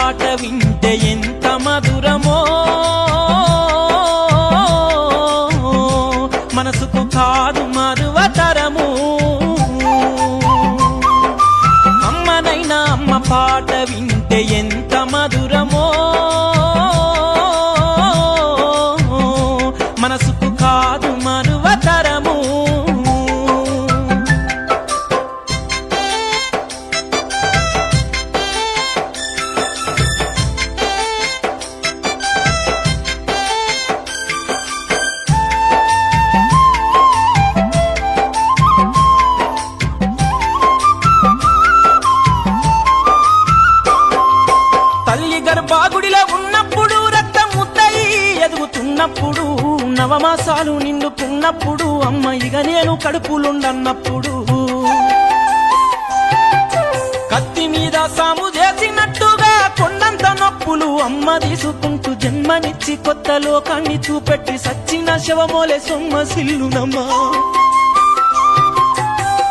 పాట వింటే ఎంత మధురమో మనసుకు కాదు మరువతరము అమ్మనైనా అమ్మ పాట వింటే ఎంత మధురమో మనసుకు కాదు మరువతరము తల్లి గర్భాగుడిలో ఉన్నప్పుడు రక్తముద్దయి ఎదుగుతున్నప్పుడు నవమాసాలు నిండుకున్నప్పుడు అమ్మ ఇక నేను కడుపులుండన్నప్పుడు కత్తి మీద సాము చేసినట్టుగా కొండంత నొప్పులు అమ్మ తీసుకుంటూ జన్మనిచ్చి కొత్త లోకాన్ని చూపెట్టి సచ్చిన శవమోలే సొమ్మసిల్లునమ్మా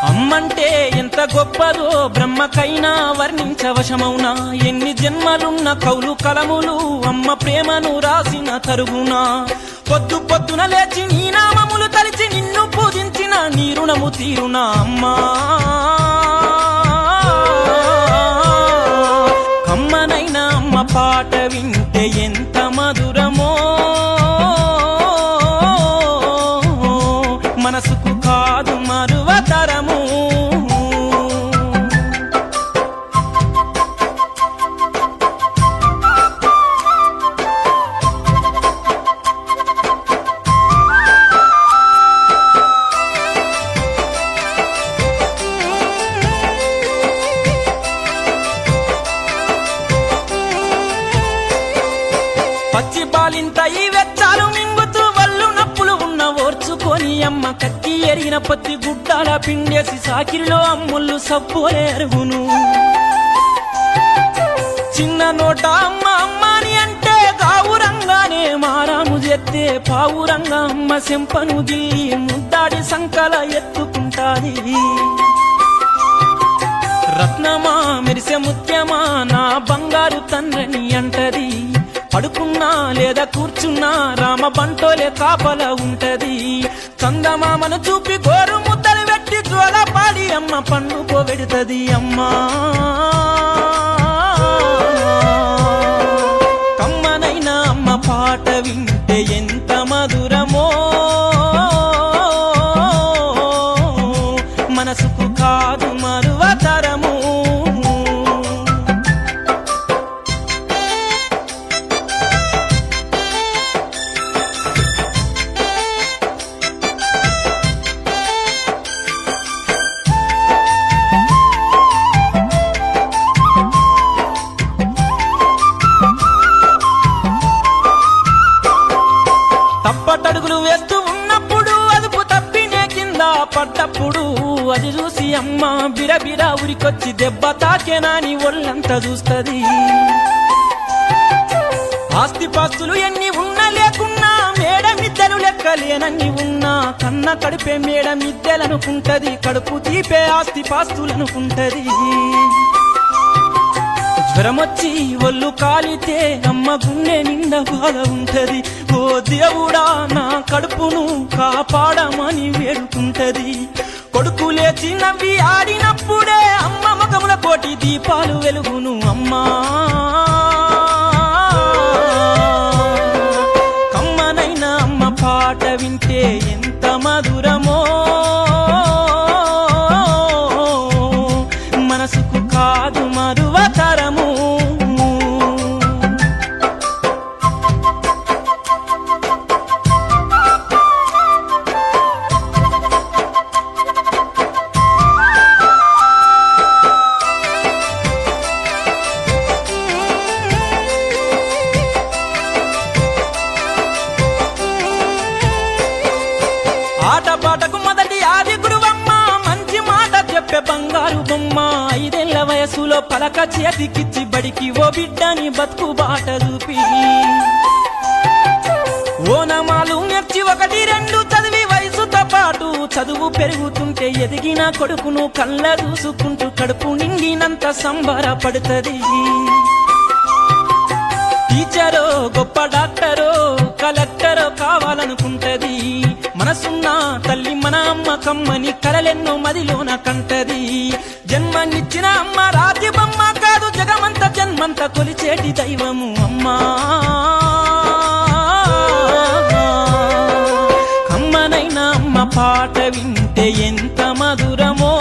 అమ్మంటే ఎంత గొప్పదో బ్రహ్మకైనా వర్ణించవశమౌనా ఎన్ని జన్మలున్న కౌలు కలములు అమ్మ ప్రేమను రాసిన తరుగునా పొద్దు పొద్దున లేచి నీ నామములు తలిచి నిన్ను పూజించిన నీ రుణము తీరునా అమ్మా కమ్మనైనా అమ్మ పాట వింటే ఎంత మధురమో మనసుకు కాదు మరువతరము పచ్చి పాలింత ఈ వెచ్చాలు మింగుతూ వల్లు నప్పులు ఉన్న ఓర్చుకొని అమ్మ కత్తి ఎరిగిన పత్తి గుడ్డాల పిండేసి సాకిరిలో అమ్ముళ్ళు సబ్బోలే అరుగును చిన్న నోట అమ్మ అమ్మని అంటే గావురంగానే మారాము చేస్తే పావురంగా అమ్మ సెంపను గిల్లి ముద్దాడి సంకల ఎత్తుకుంటాది రత్నమా మెరిసే ముత్యమా నా బంగారు తండ్రిని అంటది పడుకున్నా లేదా కూర్చున్నా రామ బంటోలే కాపల ఉంటది చందమామను చూపి గోరు ముద్దలు పెట్టి జోల పాడి అమ్మ పండుకోబెడుతది అమ్మా కమ్మనైనా అమ్మ పాట వింటే ఎంత మధురమో మనసుకు కాదు మరువతరము తప్పటడుగులు వేస్తూ ఉన్నప్పుడు అదుపు తప్పినే కింద పడ్డప్పుడు అది చూసి అమ్మ బిరబిరా ఉరికొచ్చి దెబ్బ తాకేనాని ఒళ్ళంతా చూస్తది ఆస్తిపాస్తులు ఎన్ని ఉన్నా లేకున్నా మేడ మిద్దెలు లెక్కలేనన్ని ఉన్నా కన్న కడిపే మేడ మిద్దెలనుకుంటది కడుపు తీపే ఆస్తిపాస్తులనుకుంటది జ్వరమొచ్చి ఒళ్ళు కాలితే అమ్మ గుండె నిండా బాధ ఉంటది ఓ దేవుడా నా కడుపును కాపాడమని వేడుకుంటది కొడుకు లేచి నవ్వి ఆడినప్పుడే అమ్మ ముఖముల కోటి దీపాలు వెలుగును అమ్మా కమ్మనైనా అమ్మ పాట వింటే ఎంత మధురమో మనసుకు కాదు మరువతరము ఆటపాటకు మొదటి ఆది గురువమ్మ మంచి మాట చెప్పే బంగారు బొమ్మ 5 ఏళ్ల వయసులో పలక చేతికిచ్చి బడికి ఓ బిడ్డని బతుకు బాట చూపి ఓనమాలు నేర్చి 1, 2 చదివి వయసుతో పాటు చదువు పెరుగుతుంటే ఎదిగిన కొడుకును కళ్ళ చూసుకుంటూ కడుపు నిండినంత సంబరపడుతుంది టీచరో గొప్ప డాక్టరో కలెక్టరో కావాలనుకుంటది మనసున్న తల్లి మన అమ్మ కమ్మని కలలెన్నో మదిలోన కంటది జన్మనిచ్చిన అమ్మ రాజ్యమమ్మ కాదు జగమంత జన్మంత కొలిచేటి దైవము అమ్మా కమ్మనైన అమ్మ పాట వింటే ఎంత మధురమో